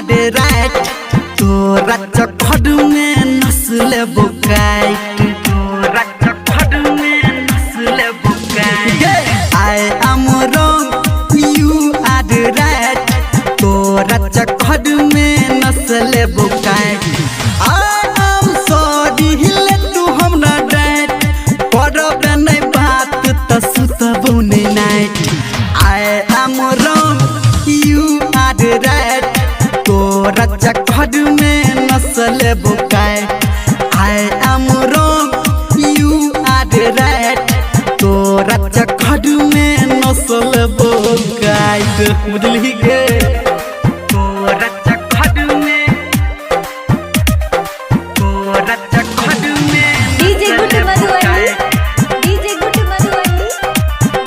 आर right तोरा चखड़ में नस्ल बुकाइट तोरा चखड़ में नस्ल बुकाइट I am wrong you are right तोरा चखड़ में नस्ल बुकाइट आई एम सॉरी ले तू हमरा डाइट करब नहीं बात त सुतबो नहीं night I am wrong you are right तोरा चखड़ में नस्ल बुकाइट I am wrong you are right तोरा चखड़ में नस्ल बुकाइट बुझली गे तोरा चखड़ में तोरा चखड़ में DJ good Madhubani DJ good Madhubani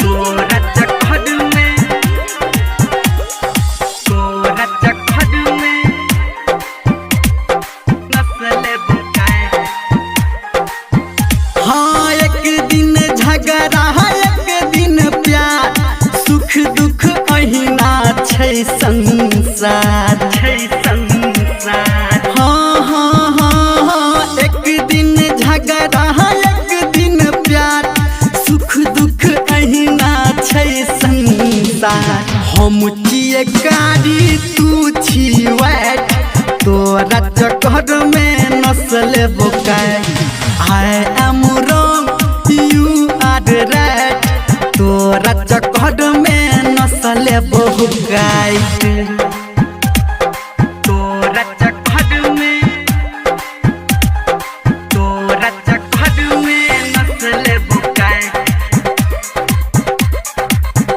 तोरा चखड़ में तोरा चखड़ में नस्ल बुकाइट हाँ एक दिन झगड़ा एक दिन प्यार सुख दुख अहिना छै संसार हाँ हाँ हाँ हाँ एक दिन झगड़ा एक दिन प्यार सुख दुख अहिना छै संसार हम छिए कारी तू छी वाइट तोरा चक्कर में नस्ल बुकाइट I am wrong you are right तोरा चक्कर में नस्ल बुकाइट तोरा चक्कर में तोरा चक्कर में नस्ल बुकाइट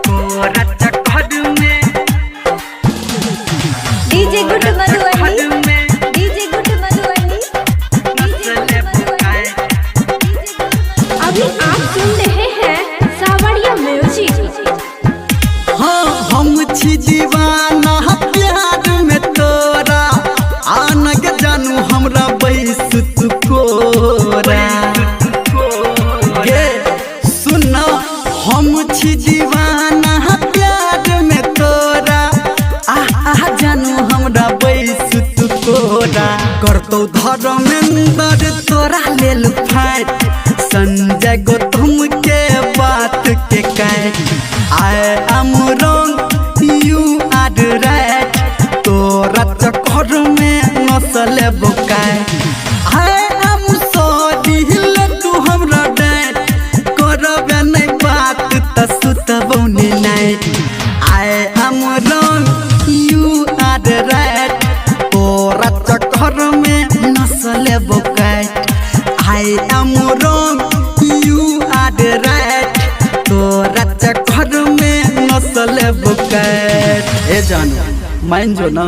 तोरा चक्कर में DJ good Madhubani DJ good Madhubani नस्ल बुकाइट अभी आप सुन रहे हैं सावरिया म्यूजिक। हाँ हम छी दीवाना प्यार में तोरा आनग जानू हमरा बैस तू कोरा गे सुना हम छी दीवाना प्यार में तोरा आह जानू हमरा बैस तू कोरा करतौ धर्मेंद्र तोरा लेल फाइट संजय गौतम के बात के काट I am wrong you are right तोरा चक्कर में नस्ल बुकाइट आई एम सॉरी ले तू हमरा डाइट करब नहीं बात त सुतबो नहीं night I am wrong you are right तोरा चक्कर में नस्ल बुकाइट I am wrong you are right तोरा चक्कर में नस्ल बुकाइट ए जानू मान जो ना।